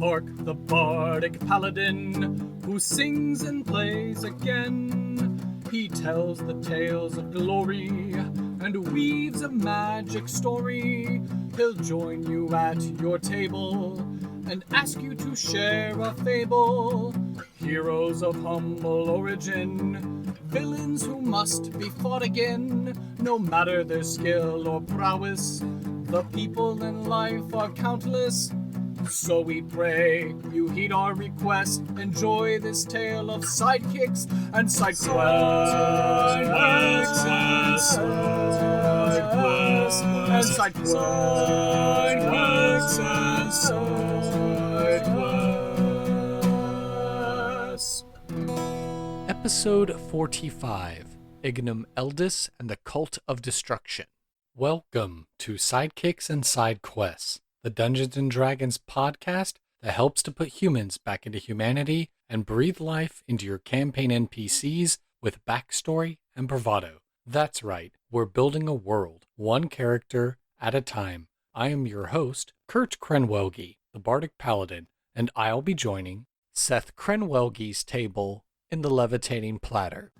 Orc, the bardic paladin, who sings and plays again. He tells the tales of glory and weaves a magic story. He'll join you at your table and ask you to share a fable. Heroes of humble origin, villains who must be fought again. No matter their skill or prowess, the people in life are countless. So we pray you heed our request. Enjoy this tale of sidekicks and side quests. And side quests. Episode 45, Ignum Eldeus and the Cult of Destruction. Welcome to Sidekicks and Side Quests, the Dungeons & Dragons podcast that helps to put humans back into humanity and breathe life into your campaign NPCs with backstory and bravado. That's right, we're building a world, one character at a time. I am your host, Seth Crenwelge, the Bardic Paladin, and I'll be joining Seth Crenwelge's table in the levitating platter.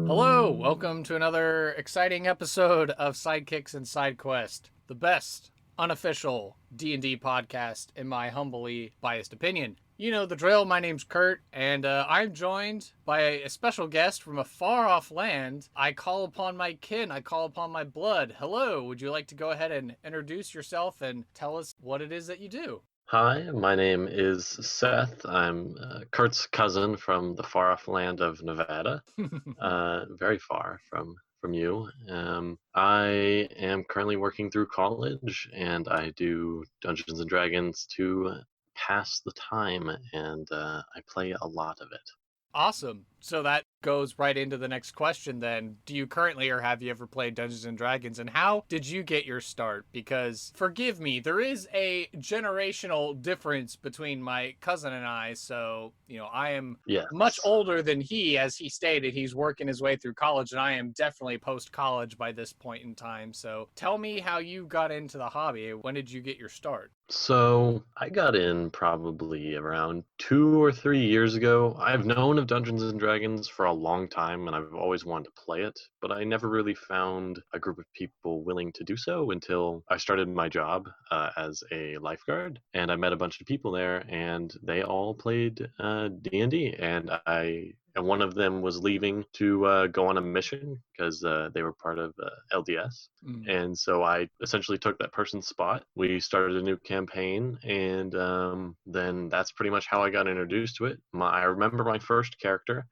Hello, welcome to another exciting episode of Sidekicks and Side Quest, the best unofficial D&D podcast in my humbly biased opinion. You know the drill, my name's Kurt, and I'm joined by a special guest from a far-off land. I call upon my kin, I call upon my blood. Hello, would you like to go ahead and introduce yourself and tell us what it is that you do? Hi, my name is Seth. I'm Kurt's cousin from the far-off land of Nevada, very far from you. I am currently working through college, and I do Dungeons & Dragons to pass the time, and I play a lot of it. Awesome. So that goes right into the next question then. Do you currently or have you ever played Dungeons & Dragons, and how did you get your start? Because, forgive me, there is a generational difference between my cousin and I, so, I am much older than he. As he stated, he's working his way through college, and I am definitely post-college by this point in time. So tell me how you got into the hobby. When did you get your start? So I got in probably around 2 or 3 years ago. I've known of Dungeons & Dragons for a long time, and I've always wanted to play it, but I never really found a group of people willing to do so until I started my job as a lifeguard, and I met a bunch of people there, and they all played D&D, and one of them was leaving to go on a mission because they were part of LDS. And so I essentially took that person's spot. We started a new campaign, and then that's pretty much how I got introduced to it. I remember my first character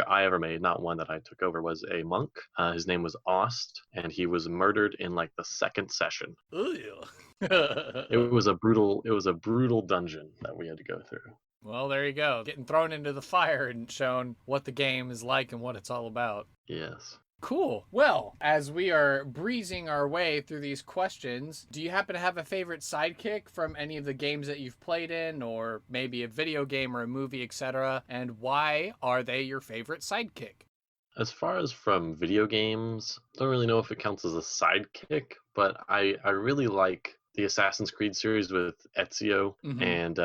I ever made, not one that I took over, was a monk. His name was Ost, and he was murdered in like the second session. It was a brutal dungeon that we had to go through. Well, there you go. Getting thrown into the fire and shown what the game is like and what it's all about. Yes. Cool. Well, as we are breezing our way through these questions, do you happen to have a favorite sidekick from any of the games that you've played in, or maybe a video game or a movie, etc.? And why are they your favorite sidekick? As far as from video games, I don't really know if it counts as a sidekick, but I really like the Assassin's Creed series with Ezio and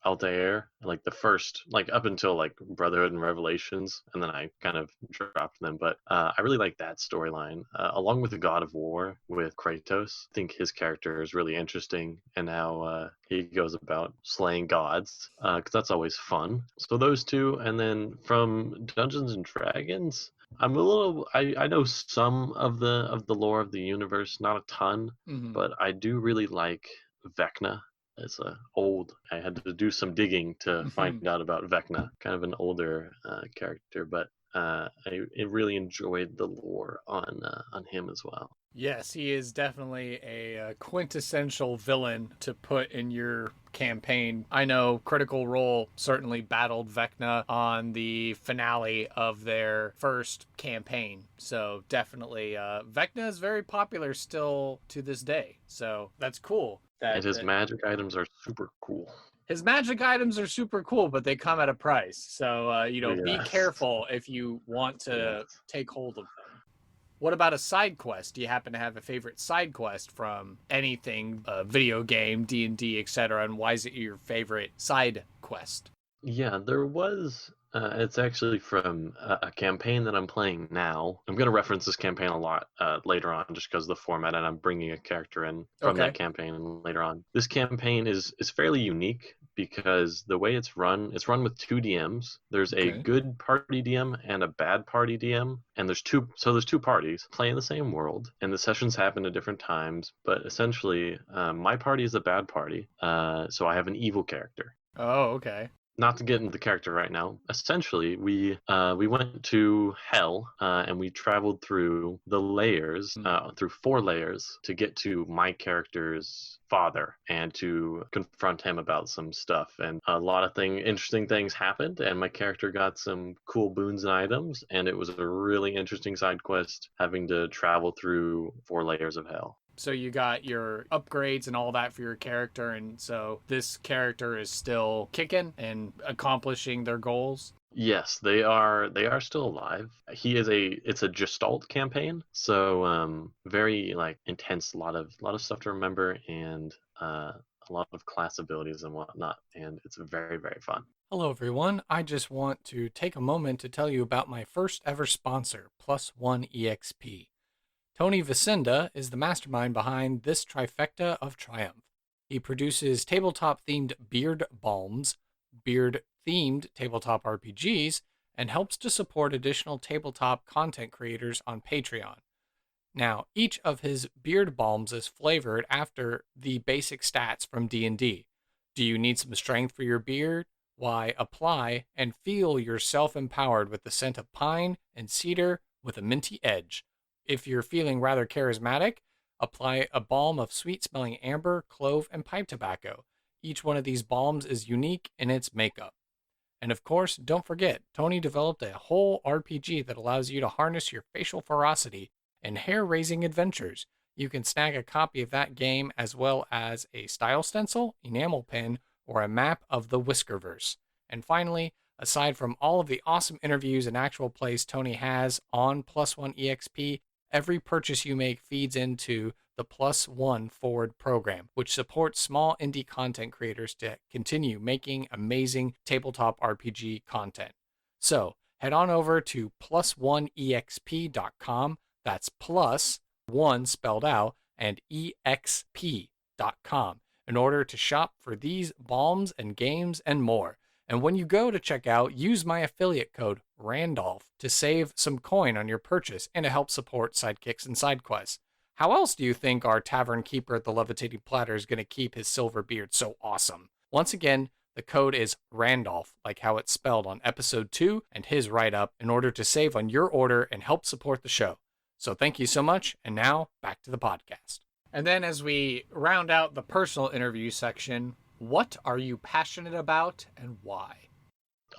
Altair, like the first, like up until like Brotherhood and Revelations, and then I kind of dropped them. But I really like that storyline, along with the God of War with Kratos. I think his character is really interesting, and how he goes about slaying gods, because that's always fun. So those two, and then from Dungeons and Dragons, I know some of the lore of the universe, not a ton, but I do really like Vecna. I had to do some digging to find out about Vecna, kind of an older character, but I really enjoyed the lore on him as well. Yes, he is definitely a quintessential villain to put in your campaign. I know Critical Role certainly battled Vecna on the finale of their first campaign. So definitely, Vecna is very popular still to this day. So that's cool. And his magic items are super cool. His magic items are super cool, but they come at a price. So, be careful if you want to take hold of them. What about a side quest? Do you happen to have a favorite side quest from anything, video game, D&D, etc.? And why is it your favorite side quest? Yeah, there was. It's actually from a campaign that I'm playing now. I'm going to reference this campaign a lot later on, just because of the format, and I'm bringing a character in from that campaign later on. This campaign is fairly unique because the way it's run with two DMs. There's a good party DM and a bad party DM, and there's two parties playing the same world, and the sessions happen at different times. But essentially, my party is a bad party, so I have an evil character. Oh, okay. Not to get into the character right now. Essentially, we went to hell and we traveled through the layers, through 4 layers, to get to my character's father and to confront him about some stuff. And a lot of interesting things happened, and my character got some cool boons and items, and it was a really interesting side quest having to travel through 4 layers of hell. So you got your upgrades and all that for your character, and so this character is still kicking and accomplishing their goals? Yes, they are still alive. It's a Gestalt campaign, so very like intense, a lot of stuff to remember, and a lot of class abilities and whatnot, and it's very, very fun. Hello everyone, I just want to take a moment to tell you about my first ever sponsor, Plus One EXP. Tony Vicinda is the mastermind behind this trifecta of triumph. He produces tabletop-themed beard balms, beard-themed tabletop RPGs, and helps to support additional tabletop content creators on Patreon. Now, each of his beard balms is flavored after the basic stats from D&D. Do you need some strength for your beard? Why, apply and feel yourself empowered with the scent of pine and cedar with a minty edge. If you're feeling rather charismatic, apply a balm of sweet-smelling amber, clove, and pipe tobacco. Each one of these balms is unique in its makeup. And of course, don't forget, Tony developed a whole RPG that allows you to harness your facial ferocity and hair-raising adventures. You can snag a copy of that game as well as a style stencil, enamel pin, or a map of the Whiskerverse. And finally, aside from all of the awesome interviews and actual plays Tony has on Plus One EXP, every purchase you make feeds into the Plus One Forward program, which supports small indie content creators to continue making amazing tabletop RPG content. So head on over to plusoneexp.com. That's plus one spelled out and exp.com in order to shop for these balms and games and more. And when you go to check out, use my affiliate code Randolph to save some coin on your purchase and to help support Sidekicks and Side Quests. How else do you think our tavern keeper at the Levitating Platter is going to keep his silver beard so awesome? Once again, the code is Randolph, like how it's spelled on episode 2 and his write-up, in order to save on your order and help support the show. So thank you so much, and now back to the podcast. And then as we round out the personal interview section, what are you passionate about and why?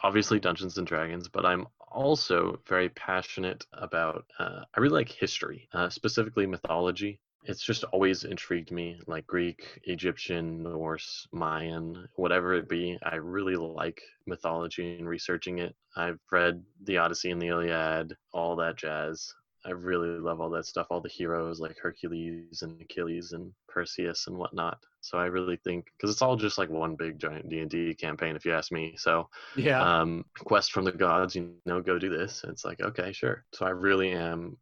Obviously Dungeons and Dragons, but I'm also very passionate about, I really like history, specifically mythology. It's just always intrigued me, like Greek, Egyptian, Norse, Mayan, whatever it be. I really like mythology and researching it. I've read the Odyssey and the Iliad, all that jazz. I really love all that stuff, all the heroes like Hercules and Achilles and Perseus and whatnot. So I really think, because it's all just like one big giant D&D campaign, if you ask me. So yeah, quest from the gods, go do this. It's like, okay, sure. So I really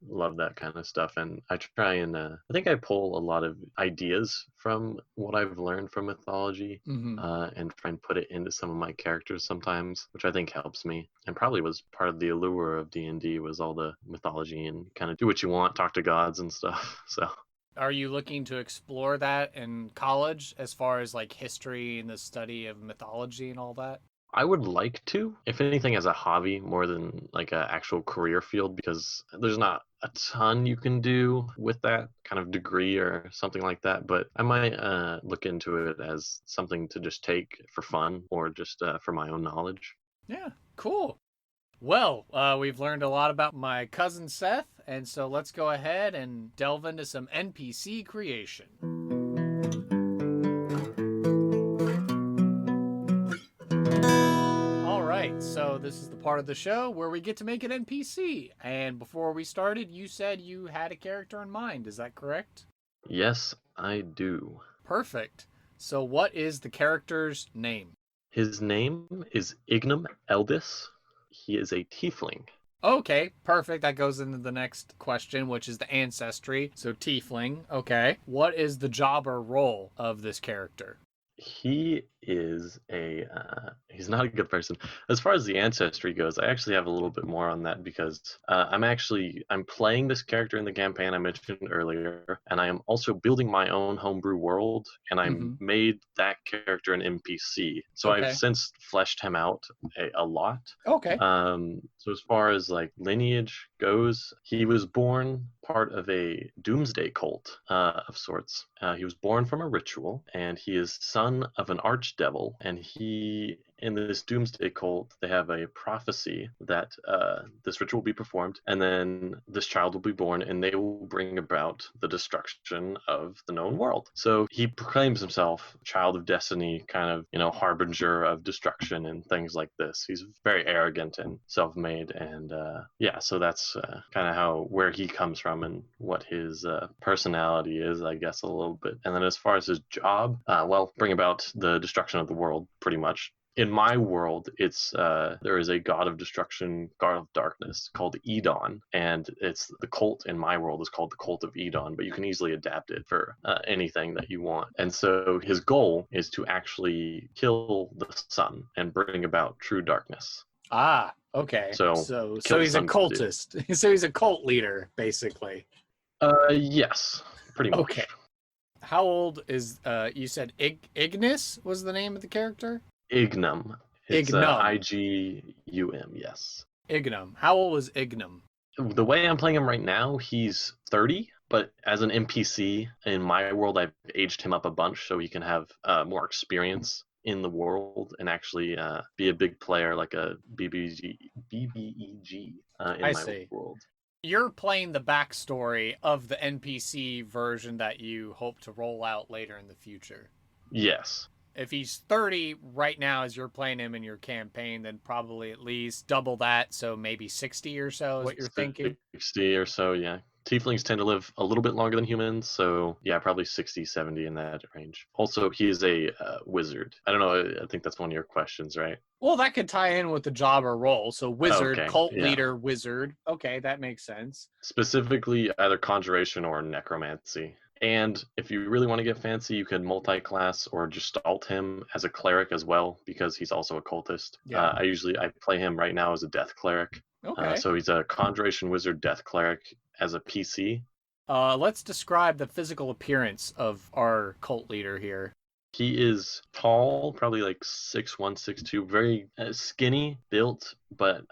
love that kind of stuff. And I try and, I think I pull a lot of ideas from what I've learned from mythology and try and put it into some of my characters sometimes, which I think helps me. And probably was part of the allure of D&D was all the mythology and kind of do what you want, talk to gods and stuff. So are you looking to explore that in college as far as like history and the study of mythology and all that? I would like to, if anything, as a hobby more than like an actual career field, because there's not a ton you can do with that kind of degree or something like that. But I might look into it as something to just take for fun or just for my own knowledge. Yeah, cool. Well, we've learned a lot about my cousin Seth, and so let's go ahead and delve into some NPC creation. All right, so the This is the part of the show where we get to make an NPC. And before we started, you said you had a character in mind. Is that correct? Yes, I do. Perfect. So what is the character's name? His name is Ignum Eldeus. He is a tiefling. Okay, perfect. That goes into the next question, which is the ancestry. So tiefling. Okay. What is the job or role of this character? He is he's not a good person. As far as the ancestry goes, I actually have a little bit more on that because I'm playing this character in the campaign I mentioned earlier, and I am also building my own homebrew world, and I made that character an NPC. So I've since fleshed him out a lot. Okay. So as far as like lineage goes, he was born part of a doomsday cult of sorts. He was born from a ritual, and he is son of an archdevil, and in this doomsday cult, they have a prophecy that this ritual will be performed, and then this child will be born, and they will bring about the destruction of the known world. So he proclaims himself child of destiny, kind of, harbinger of destruction and things like this. He's very arrogant and self-made, and so that's kind of where he comes from and what his personality is, I guess, a little bit. And then as far as his job, bring about the destruction of the world, pretty much. In my world, it's there is a god of destruction, god of darkness called Edon, and it's the cult in my world is called the cult of Edon, but you can easily adapt it for anything that you want. And so his goal is to actually kill the sun and bring about true darkness. Ah, okay. So he's a cultist. So he's a cult leader, basically. Yes, pretty much. Okay. How old is you said Ignis was the name of the character? Ignum. It's Ignum. Igum, yes. Ignum. How old is Ignum? The way I'm playing him right now, he's 30, but as an NPC in my world, I've aged him up a bunch so he can have more experience in the world and actually be a big player like a BBEG in my world. You're playing the backstory of the NPC version that you hope to roll out later in the future. Yes. If he's 30 right now as you're playing him in your campaign, then probably at least double that, so maybe 60 or so is what you're thinking? 60 or so, yeah. Tieflings tend to live a little bit longer than humans, so yeah, probably 60, 70 in that range. Also, he is a wizard. I don't know, I think that's one of your questions, right? Well, that could tie in with the job or role. So wizard, cult leader, wizard. Okay, that makes sense. Specifically, either conjuration or necromancy. And if you really want to get fancy, you can multi-class or Gestalt him as a cleric as well, because he's also a cultist. Yeah. I play him right now as a death cleric. Okay. So he's a conjuration wizard death cleric as a PC. Let's describe the physical appearance of our cult leader here. He is tall, probably like 6'1", 6'2", very skinny built, but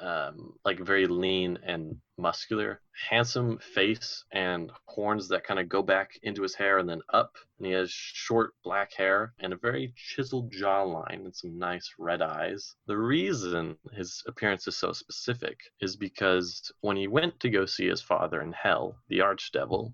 like very lean and muscular. Handsome face and horns that kind of go back into his hair and then up. And he has short black hair and a very chiseled jawline and some nice red eyes. The reason his appearance is so specific is because when he went to go see his father in hell, the archdevil,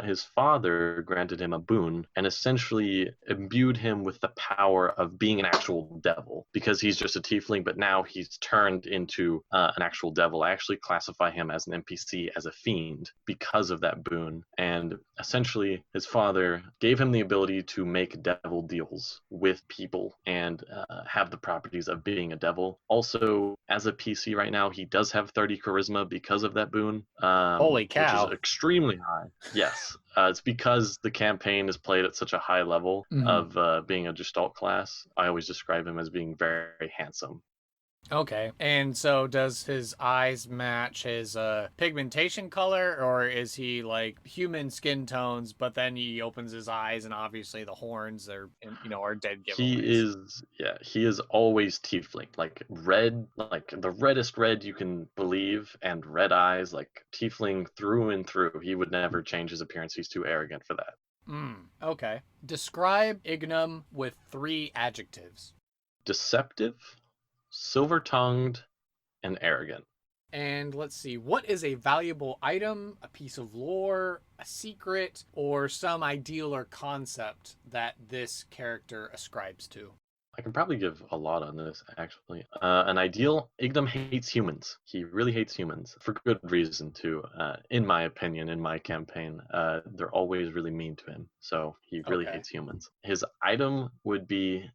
his father granted him a boon and essentially imbued him with the power of being an actual devil, because he's just a tiefling, but now he's turned into an actual devil. I actually classify him as an NPC, as a fiend, because of that boon. And essentially his father gave him the ability to make devil deals with people and have the properties of being a devil. Also, as a PC right now, he does have 30 charisma because of that boon. Holy cow. Which is extremely high. Yes. It's because the campaign is played at such a high level of being a Gestalt class. I always describe him as being very handsome. Okay. And so does his eyes match his pigmentation color, or is he like human skin tones, but then he opens his eyes and obviously the horns are dead giveaways? He is always tiefling, like red, like the reddest red you can believe, and red eyes, like tiefling through and through. He would never change his appearance. He's too arrogant for that. Okay. Describe Ignum with 3 adjectives. Deceptive, silver-tongued, and arrogant. And let's see, what is a valuable item, a piece of lore, a secret, or some ideal or concept that this character ascribes to? I can probably give a lot on this, actually. An ideal, Ignum hates humans. He really hates humans, for good reason, too. In my opinion, in my campaign, they're always really mean to him, so he really Okay. hates humans. His item would be,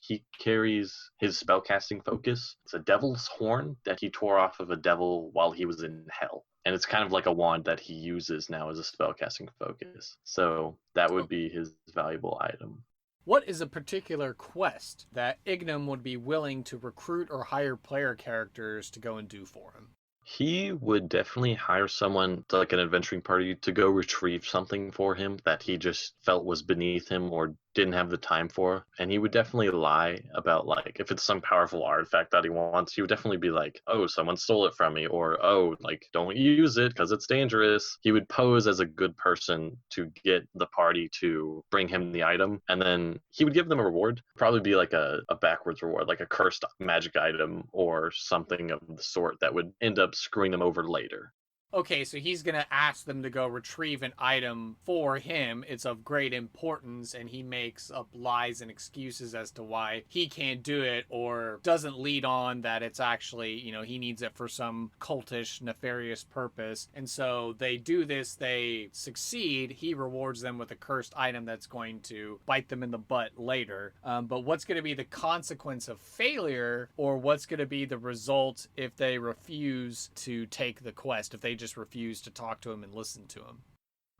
he carries his spellcasting focus. It's a devil's horn that he tore off of a devil while he was in hell. And it's kind of like a wand that he uses now as a spellcasting focus. So that would be his valuable item. What is a particular quest that Ignum would be willing to recruit or hire player characters to go and do for him? He would definitely hire someone, like an adventuring party, to go retrieve something for him that he just felt was beneath him or didn't have the time for. And he would definitely lie about, like, if it's some powerful artifact that he wants, he would definitely be like, oh, someone stole it from me, or oh, like, don't use it because it's dangerous. He would pose as a good person to get the party to bring him the item, and then he would give them a reward. Probably be like a backwards reward, like a cursed magic item or something of the sort that would end up screwing them over later. Okay, so he's going to ask them to go retrieve an item for him. It's of great importance, and he makes up lies and excuses as to why he can't do it, or doesn't lead on that it's actually, he needs it for some cultish, nefarious purpose. And so they do this, they succeed. He rewards them with a cursed item that's going to bite them in the butt later. But what's going to be the consequence of failure, or what's going to be the result if they refuse to take the quest, if they just refuse to talk to him and listen to him?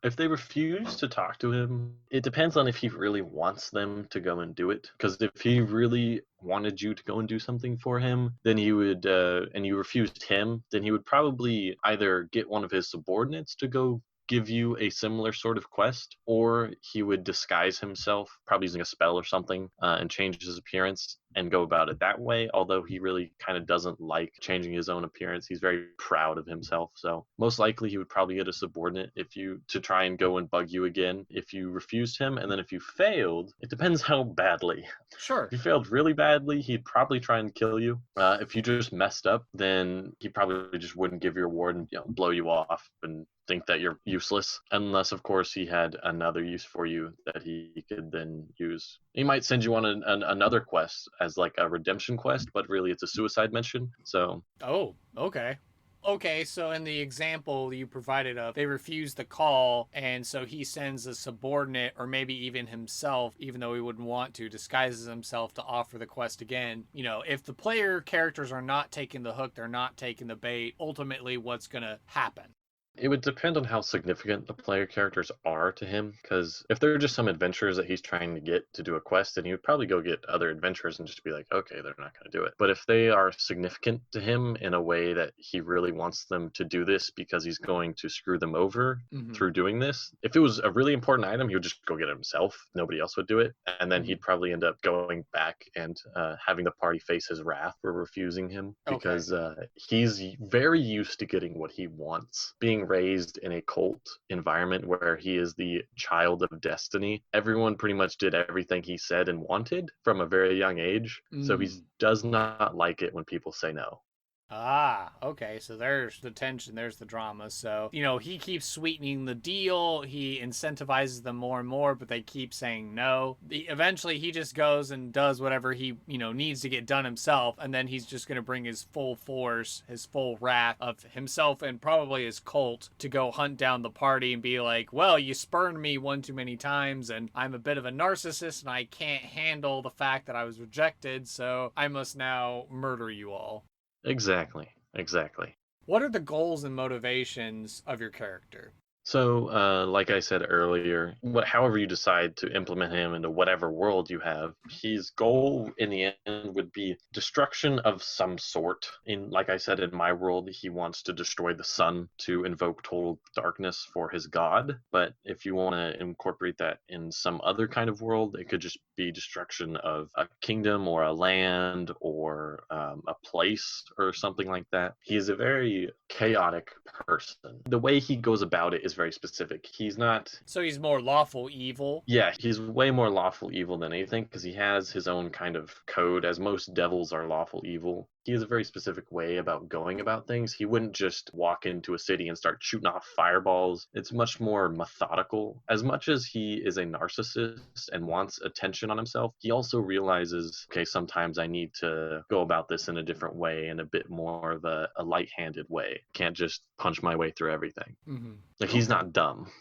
If they refuse to talk to him, it depends on if he really wants them to go and do it. Because if he really wanted you to go and do something for him, then he would, and you refused him, then he would probably either get one of his subordinates to go give you a similar sort of quest, or he would disguise himself, probably using a spell or something, and change his appearance and go about it that way. Although he really kind of doesn't like changing his own appearance. He's very proud of himself. So most likely he would probably get a subordinate to try and go and bug you again if you refused him. And then if you failed, it depends how badly. Sure. If you failed really badly, he'd probably try and kill you. If you just messed up, then he probably just wouldn't give you a reward and blow you off and think that you're useless, unless of course he had another use for you that he could then use. He might send you on another quest as like a redemption quest, but really it's a suicide mission. So Okay, so in the example you provided of, they refuse the call, and so he sends a subordinate, or maybe even himself, even though he wouldn't want to, disguises himself to offer the quest again. If the player characters are not taking the hook, they're not taking the bait, ultimately what's going to happen? It would depend on how significant the player characters are to him, because if they're just some adventurers that he's trying to get to do a quest, then he would probably go get other adventurers and just be like, okay, they're not going to do it. But if they are significant to him in a way that he really wants them to do this because he's going to screw them over through doing this, if it was a really important item, he would just go get it himself. Nobody else would do it. And then he'd probably end up going back and having the party face his wrath for refusing him, because he's very used to getting what he wants. Being raised in a cult environment where he is the child of destiny, everyone pretty much did everything he said and wanted from a very young age. So he does not like it when people say no. Okay, so there's the tension, there's the drama. So, he keeps sweetening the deal, he incentivizes them more and more, but they keep saying no. Eventually, he just goes and does whatever he, needs to get done himself, and then he's just going to bring his full force, his full wrath of himself and probably his cult to go hunt down the party and be like, well, you spurned me one too many times, and I'm a bit of a narcissist, and I can't handle the fact that I was rejected, so I must now murder you all. Exactly. What are the goals and motivations of your character? So, like I said earlier, however you decide to implement him into whatever world you have, his goal in the end would be destruction of some sort. Like I said, in my world, he wants to destroy the sun to invoke total darkness for his god. But if you want to incorporate that in some other kind of world, it could just be destruction of a kingdom or a land or a place or something like that. He is a very chaotic person. The way he goes about it is very specific. He's not... So he's more lawful evil? Yeah, he's way more lawful evil than anything, because he has his own kind of code, as most devils are lawful evil. he has a very specific way about going about things. He wouldn't just walk into a city and start shooting off fireballs. It's much more methodical. As much as he is a narcissist and wants attention on himself, he also realizes, okay, sometimes I need to go about this in a different way, in a bit more of a light-handed way. Can't just punch my way through everything. Like, he's not dumb.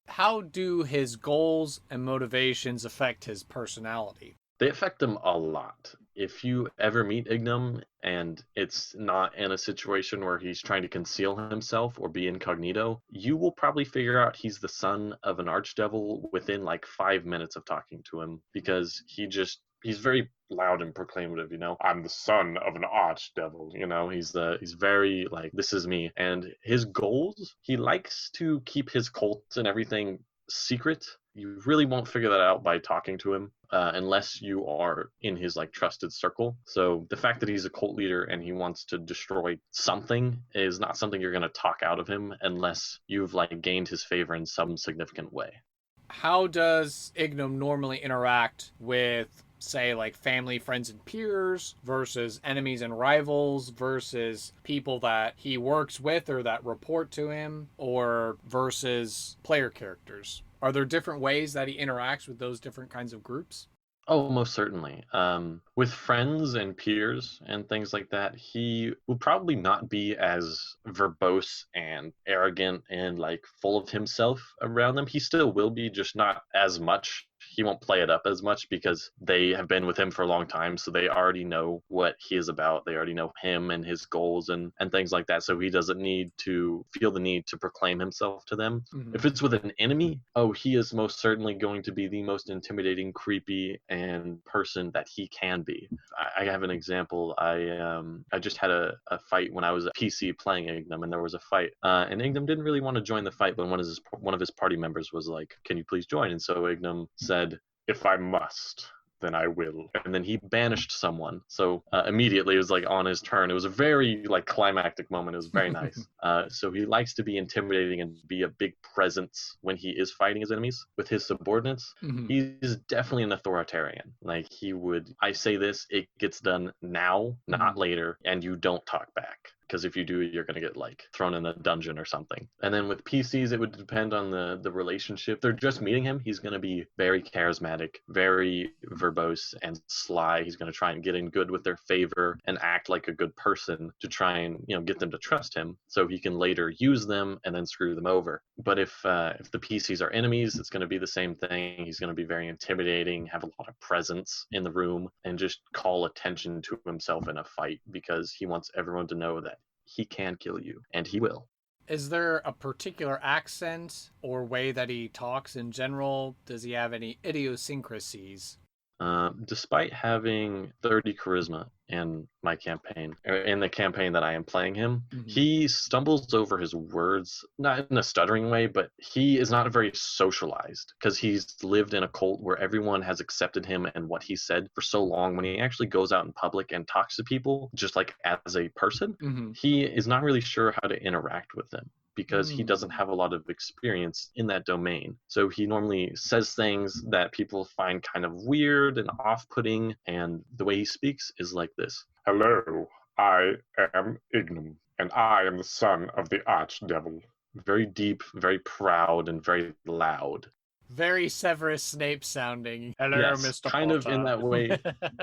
How do his goals and motivations affect his personality? They affect him a lot. If you ever meet Ignum and it's not in a situation where he's trying to conceal himself or be incognito, you will probably figure out he's the son of an archdevil within like 5 minutes of talking to him, because he's very loud and proclamative, I'm the son of an archdevil, he's very like, this is me. And his goals, he likes to keep his cult and everything secret. You really won't figure that out by talking to him, unless you are in his like trusted circle. So the fact that he's a cult leader and he wants to destroy something is not something you're going to talk out of him unless you've like gained his favor in some significant way. How does Ignum normally interact with, say, like family, friends, and peers versus enemies and rivals versus people that he works with or that report to him, or versus player characters? Are there different ways that he interacts with those different kinds of groups? Oh, most certainly. With friends and peers and things like that, he will probably not be as verbose and arrogant and like full of himself around them. He still will be, just not as much. He won't play it up as much because they have been with him for a long time, so they already know what he is about. They already know him and his goals and things like that, so he doesn't need to feel the need to proclaim himself to them. If it's with an enemy, he is most certainly going to be the most intimidating, creepy, and person that he can be. I have an example. I just had a fight when I was a PC playing Ignum, and there was a fight, and Ignum didn't really want to join the fight, but one of his party members was like, "Can you please join?" And so Ignum said, "If I must, then I will." And then he banished someone. So immediately it was like on his turn. It was a very like climactic moment. It was very nice. So he likes to be intimidating and be a big presence when he is fighting his enemies. With his subordinates, he's definitely an authoritarian. Like, I say this, it gets done now, not later, and you don't talk back. Because if you do, you're going to get like thrown in a dungeon or something. And then with PCs, it would depend on the relationship. They're just meeting him. He's going to be very charismatic, very verbose and sly. He's going to try and get in good with their favor and act like a good person to try and get them to trust him, so he can later use them and then screw them over. But if the PCs are enemies, it's going to be the same thing. He's going to be very intimidating, have a lot of presence in the room, and just call attention to himself in a fight, because he wants everyone to know that he can kill you, and he will. Is there a particular accent or way that he talks in general? Does he have any idiosyncrasies? Despite having 30 charisma in my campaign, or in the campaign that I am playing him, he stumbles over his words, not in a stuttering way, but he is not very socialized, because he's lived in a cult where everyone has accepted him and what he said for so long. When he actually goes out in public and talks to people, just like as a person, he is not really sure how to interact with them, because he doesn't have a lot of experience in that domain. So he normally says things that people find kind of weird and off-putting, and the way he speaks is like this. "Hello, I am Ignum, and I am the son of the archdevil." Very deep, very proud, and very loud. Very Severus Snape sounding. "Hello, yes, Mr. kind Potter." of in that way.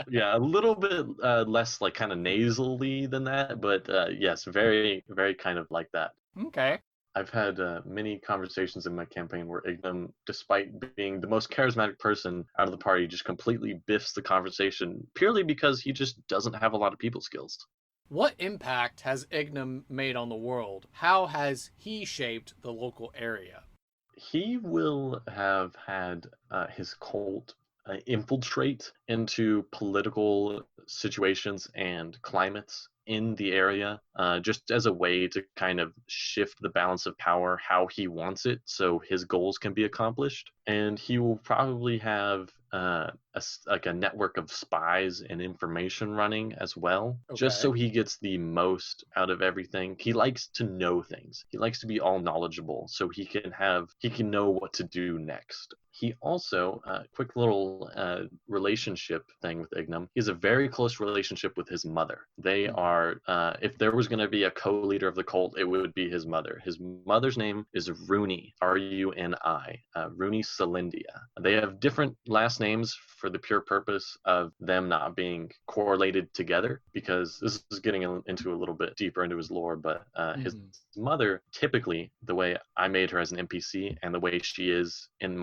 Yeah, a little bit less like kind of nasally than that, but yes, very, very kind of like that. Okay. I've had many conversations in my campaign where Ignum, despite being the most charismatic person out of the party, just completely biffs the conversation purely because he just doesn't have a lot of people skills. What impact has Ignum made on the world? How has he shaped the local area? He will have had his cult infiltrate into political situations and climates in the area, just as a way to kind of shift the balance of power how he wants it, so his goals can be accomplished. And he will probably have a network of spies and information running as well, just so he gets the most out of everything. He likes to know things. He likes to be all knowledgeable, so he can know what to do next. He also, quick little relationship thing with Ignum. He has a very close relationship with his mother. They are, if there was going to be a co-leader of the cult, it would be his mother. His mother's name is Runi, R-U-N-I, Runi Celindia. They have different last names for the pure purpose of them not being correlated together, because this is getting into a little bit deeper into his lore, but his mother, typically the way I made her as an NPC and the way she is in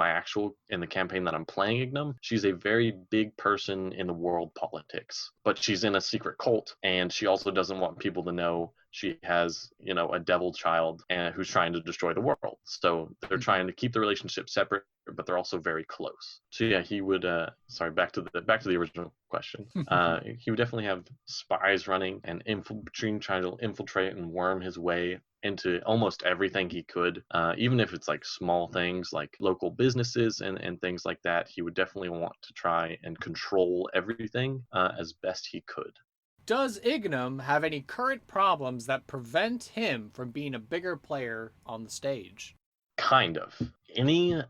the campaign that I'm playing Ignum, she's a very big person in the world politics, but she's in a secret cult, and she also doesn't want people to know she has, a devil child and who's trying to destroy the world. So they're trying to keep the relationship separate, but they're also very close. So yeah, he would sorry, back to the original question. He would definitely have spies running and trying to infiltrate and worm his way into almost everything he could, even if it's like small things like local businesses and things like that. He would definitely want to try and control everything as best he could. Does Ignum have any current problems that prevent him from being a bigger player on the stage? Kind of. Any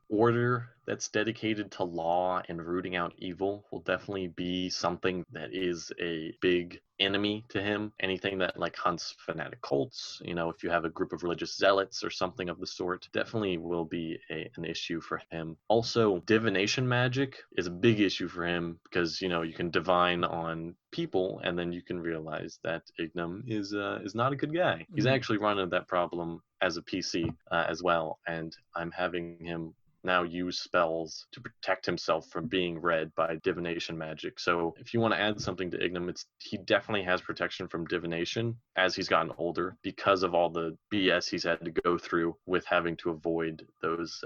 order that's dedicated to law and rooting out evil will definitely be something that is a big enemy to him. Anything that hunts fanatic cults, if you have a group of religious zealots or something of the sort, definitely will be an issue for him. Also, divination magic is a big issue for him, because you can divine on people and then you can realize that Ignum is not a good guy. He's actually run into that problem as a PC as well, and I'm having him now use spells to protect himself from being read by divination magic. So if you want to add something to Ignum, he definitely has protection from divination as he's gotten older, because of all the BS he's had to go through with having to avoid those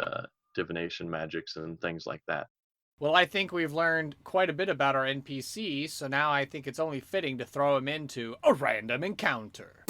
divination magics and things like that. Well, I think we've learned quite a bit about our NPC, so now I think it's only fitting to throw him into a random encounter.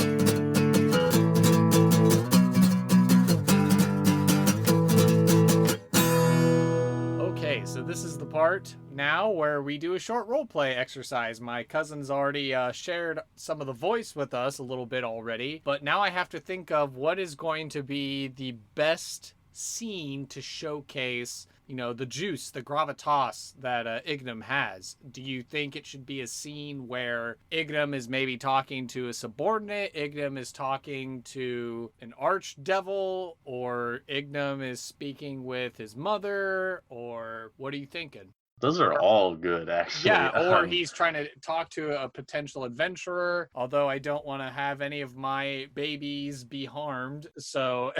Okay, so this is the part now where we do a short roleplay exercise. My cousin's already shared some of the voice with us a little bit already, but now I have to think of what is going to be the best scene to showcase, the juice, the gravitas that Ignum has. Do you think it should be a scene where Ignum is maybe talking to a subordinate, Ignum is talking to an archdevil, or Ignum is speaking with his mother, or what are you thinking? Those are all good, actually. Yeah, or he's trying to talk to a potential adventurer, although I don't want to have any of my babies be harmed, so...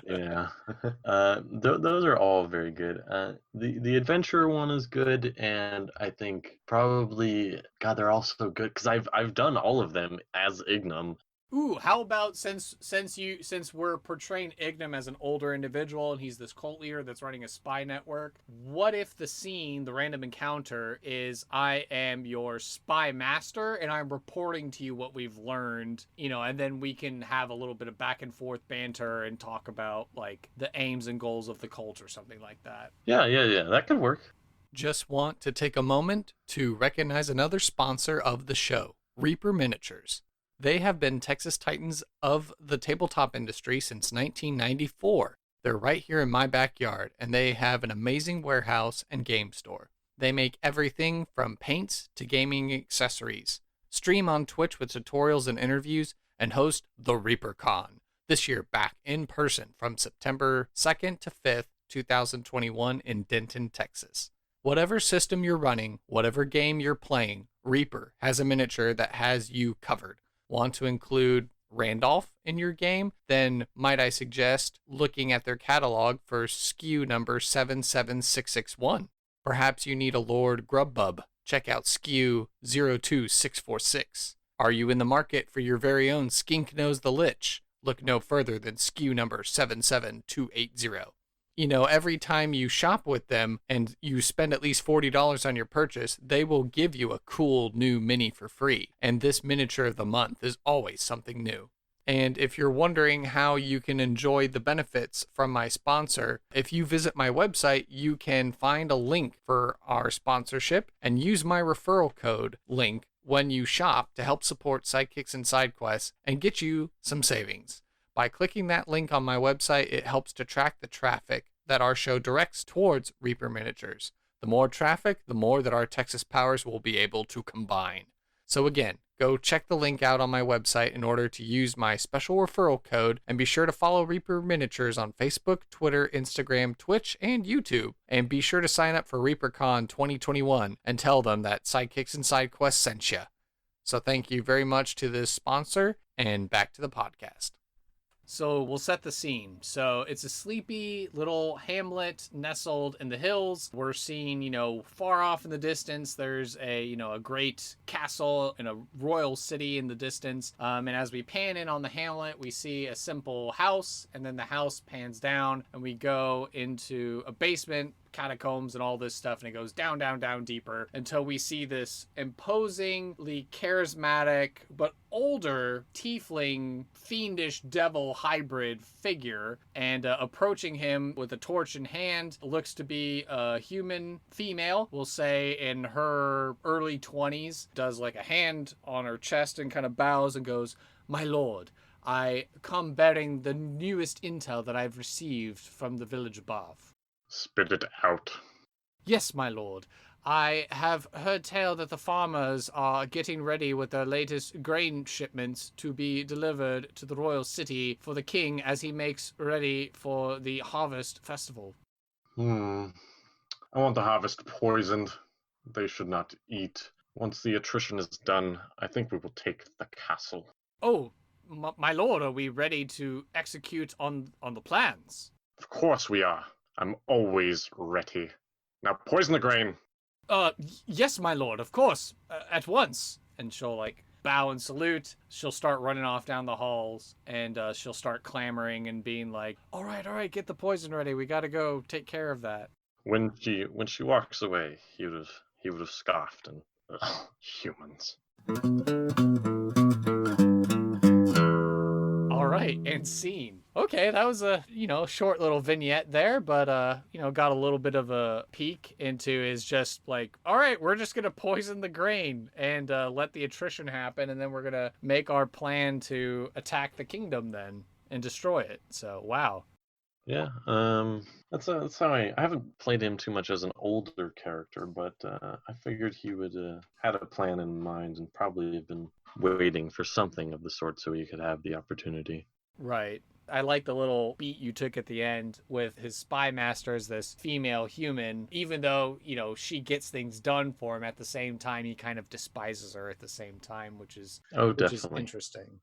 Yeah. Those are all very good. The adventurer one is good, and I think probably... God, they're all so good, because I've done all of them as Ignum. Ooh, how about since we're portraying Ignum as an older individual and he's this cult leader that's running a spy network, what if the scene, the random encounter, is I am your spy master and I'm reporting to you what we've learned, and then we can have a little bit of back and forth banter and talk about the aims and goals of the cult or something like that. Yeah, that could work. Just want to take a moment to recognize another sponsor of the show, Reaper Miniatures. They have been Texas Titans of the tabletop industry since 1994. They're right here in my backyard, and they have an amazing warehouse and game store. They make everything from paints to gaming accessories. Stream on Twitch with tutorials and interviews, and host the ReaperCon, this year back in person from September 2nd to 5th, 2021 in Denton, Texas. Whatever system you're running, whatever game you're playing, Reaper has a miniature that has you covered. Want to include Randolph in your game? Then might I suggest looking at their catalog for SKU number 77661. Perhaps you need a Lord Grubbub. Check out SKU 02646. Are you in the market for your very own Skink Nose the Lich? Look no further than SKU number 77280. Every time you shop with them and you spend at least $40 on your purchase, they will give you a cool new mini for free. And this miniature of the month is always something new. And if you're wondering how you can enjoy the benefits from my sponsor, if you visit my website, you can find a link for our sponsorship and use my referral code link when you shop to help support Sidekicks and SideQuests and get you some savings. By clicking that link on my website, it helps to track the traffic that our show directs towards Reaper miniatures. The more traffic, the more that our Texas powers will be able to combine. So again, go check the link out on my website in order to use my special referral code, and be sure to follow Reaper Miniatures on Facebook, Twitter, Instagram, Twitch, and YouTube. And be sure to sign up for ReaperCon 2021 and tell them that Sidekicks and SideQuest sent you. So thank you very much to this sponsor, and back to the podcast. So we'll set the scene. So it's a sleepy little hamlet nestled in the hills. We're seeing, far off in the distance, there's a great castle and a royal city in the distance. And as we pan in on the hamlet, we see a simple house, and then the house pans down and we go into a basement, catacombs and all this stuff, and it goes down, down, down deeper until we see this imposingly charismatic but older tiefling fiendish devil hybrid figure, and approaching him with a torch in hand looks to be a human female, we'll say in her early 20s, does like a hand on her chest and kind of bows and goes, "My lord, I come bearing the newest intel that I've received from the village above." Spit it out. "Yes, my lord. I have heard tell that the farmers are getting ready with their latest grain shipments to be delivered to the royal city for the king as he makes ready for the harvest festival." I want the harvest poisoned. They should not eat. Once the attrition is done, I think we will take the castle. "Oh, my lord, are we ready to execute on the plans?" Of course we are. I'm always ready. Now poison the grain. Yes, my lord, of course, at once." And she'll bow and salute. She'll start running off down the halls, and she'll start clamoring and being like, all right, get the poison ready. We got to go take care of that. When she walks away, he would have scoffed and humans. All right, and scene. Okay, that was a, short little vignette there, but, got a little bit of a peek into is just all right, we're just going to poison the grain and let the attrition happen, and then we're going to make our plan to attack the kingdom then and destroy it. So, wow. Yeah, that's how I haven't played him too much as an older character, but I figured he would had a plan in mind and probably have been waiting for something of the sort so he could have the opportunity. Right. I like the little beat you took at the end with his spy master as this female human, even though, she gets things done for him. At the same time, he kind of despises her at the same time, which is interesting.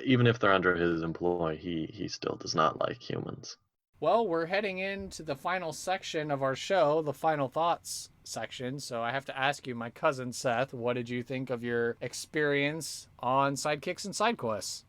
Even if they're under his employ, he still does not like humans. Well, we're heading into the final section of our show, the final thoughts section. So I have to ask you, my cousin Seth, what did you think of your experience on Sidekicks and SideQuests?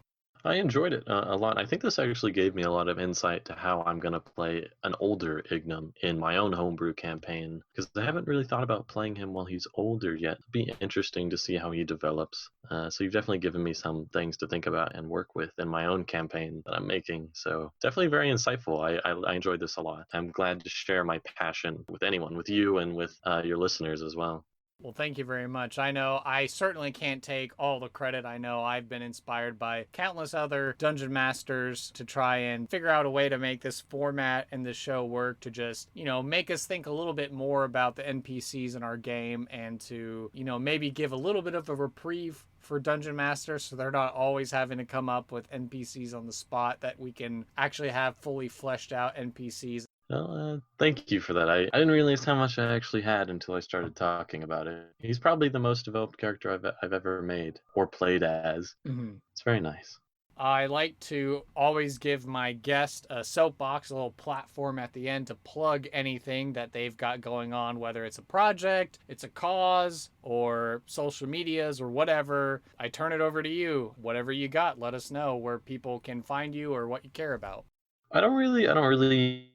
I enjoyed it a lot. I think this actually gave me a lot of insight to how I'm going to play an older Ignum in my own homebrew campaign, because I haven't really thought about playing him while he's older yet. It'd be interesting to see how he develops. So you've definitely given me some things to think about and work with in my own campaign that I'm making. So definitely very insightful. I enjoyed this a lot. I'm glad to share my passion with anyone, with you and with your listeners as well. Well, thank you very much. I know I certainly can't take all the credit. I know I've been inspired by countless other dungeon masters to try and figure out a way to make this format and this show work to just, make us think a little bit more about the NPCs in our game, and to, maybe give a little bit of a reprieve for dungeon masters so they're not always having to come up with NPCs on the spot, that we can actually have fully fleshed out NPCs. Well, thank you for that. I didn't realize how much I actually had until I started talking about it. He's probably the most developed character I've ever made or played as. Mm-hmm. It's very nice. I like to always give my guest a soapbox, a little platform at the end to plug anything that they've got going on, whether it's a project, it's a cause, or social medias or whatever. I turn it over to you. Whatever you got, let us know where people can find you or what you care about. I don't really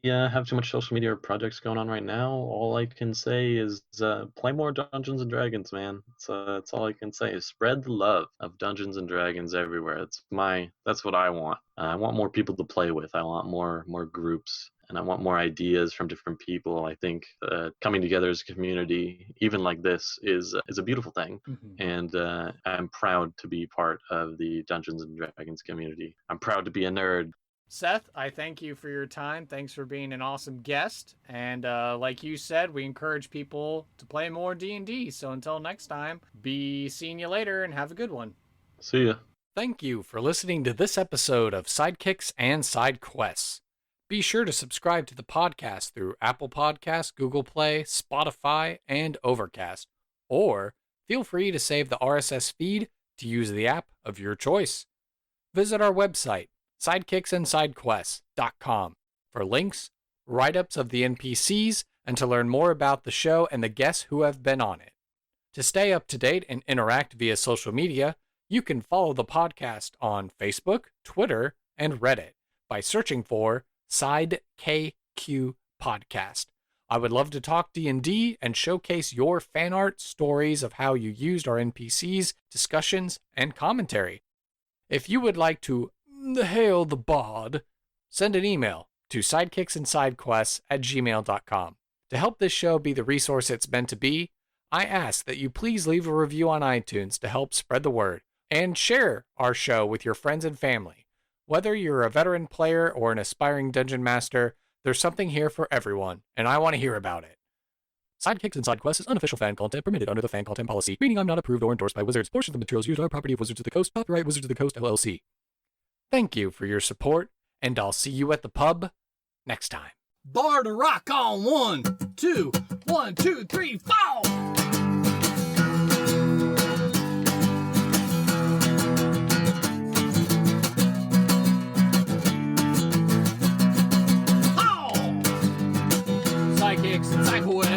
have too much social media or projects going on right now. All I can say is play more Dungeons and Dragons, man. That's all I can say. Is spread the love of Dungeons and Dragons everywhere. That's what I want. I want more people to play with. I want more groups, and I want more ideas from different people. I think coming together as a community, even like this, is a beautiful thing. Mm-hmm. And I'm proud to be part of the Dungeons and Dragons community. I'm proud to be a nerd. Seth, I thank you for your time. Thanks for being an awesome guest. And like you said, we encourage people to play more D&D. So until next time, be seeing you later and have a good one. See ya. Thank you for listening to this episode of Sidekicks and Side Quests. Be sure to subscribe to the podcast through Apple Podcasts, Google Play, Spotify, and Overcast. Or feel free to save the RSS feed to use the app of your choice. Visit our website, sidekicksandsidequests.com, for links, write-ups of the NPCs, and to learn more about the show and the guests who have been on it. To stay up to date and interact via social media, you can follow the podcast on Facebook, Twitter, and Reddit by searching for SideKQ Podcast. I would love to talk D&D and showcase your fan art, stories of how you used our NPCs, discussions, and commentary. If you would like to hail the bard, send an email to sidekicksandsidequests@gmail.com. To help this show be the resource it's meant to be, I ask that you please leave a review on iTunes to help spread the word, and share our show with your friends and family. Whether you're a veteran player or an aspiring dungeon master, there's something here for everyone, and I want to hear about it. Sidekicks and Side Quests is unofficial fan content permitted under the fan content policy, meaning I'm not approved or endorsed by Wizards. Portions of the materials used are property of Wizards of the Coast, copyright Wizards of the Coast, LLC. Thank you for your support, and I'll see you at the pub next time. Bar to rock on 1, 2, 1, 2, 3, 4. Sidekicks and Sidekicks.